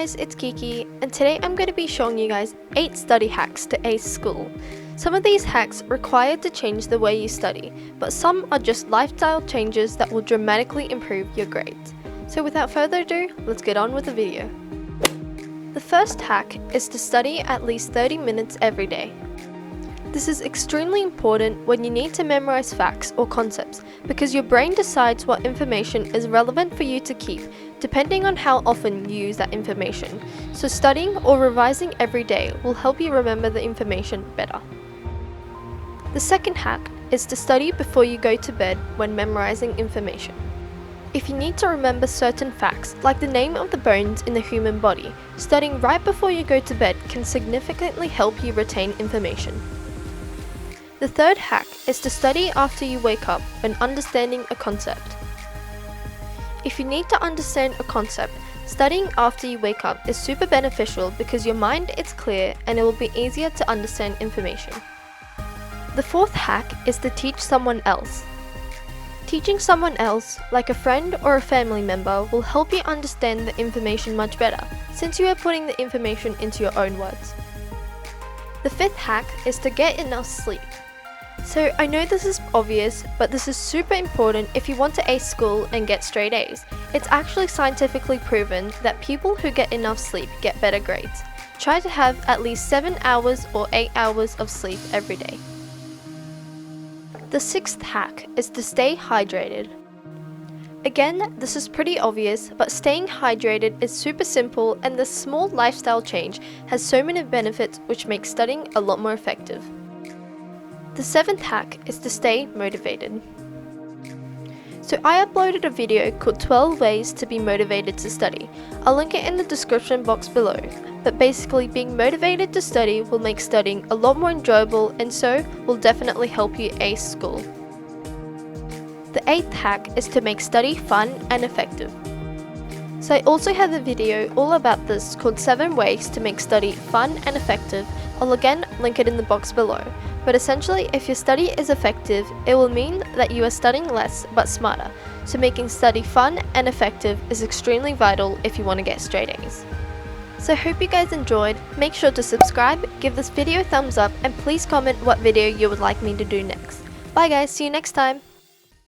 guys, it's Kiki, and today I'm going to be showing you guys 8 study hacks to ace school. Some of these hacks require to change the way you study, but some are just lifestyle changes that will dramatically improve your grades. So without further ado, let's get on with the video. The first hack is to study at least 30 minutes every day. This is extremely important when you need to memorize facts or concepts because your brain decides what information is relevant for you to keep depending on how often you use that information. So studying or revising every day will help you remember the information better. The second hack is to study before you go to bed when memorizing information. If you need to remember certain facts, like the name of the bones in the human body, studying right before you go to bed can significantly help you retain information. The third hack is to study after you wake up when understanding a concept. If you need to understand a concept, studying after you wake up is super beneficial because your mind is clear and it will be easier to understand information. The fourth hack is to teach someone else. Teaching someone else, like a friend or a family member, will help you understand the information much better, since you are putting the information into your own words. The fifth hack is to get enough sleep. So I know this is obvious, but this is super important if you want to ace school and get straight A's. It's actually scientifically proven that people who get enough sleep get better grades. Try to have at least 7 hours or 8 hours of sleep every day. The sixth hack is to stay hydrated. Again, this is pretty obvious, but staying hydrated is super simple and this small lifestyle change has so many benefits which make studying a lot more effective. The seventh hack is to stay motivated. So I uploaded a video called 12 ways to be motivated to study. I'll link it in the description box below. But basically being motivated to study will make studying a lot more enjoyable and so will definitely help you ace school. The eighth hack is to make study fun and effective. So I also have a video all about this called 7 ways to make study fun and effective. I'll again link it in the box below. But essentially, if your study is effective, it will mean that you are studying less but smarter. So making study fun and effective is extremely vital if you want to get straight A's. So I hope you guys enjoyed. Make sure to subscribe, give this video a thumbs up, and please comment what video you would like me to do next. Bye guys, see you next time!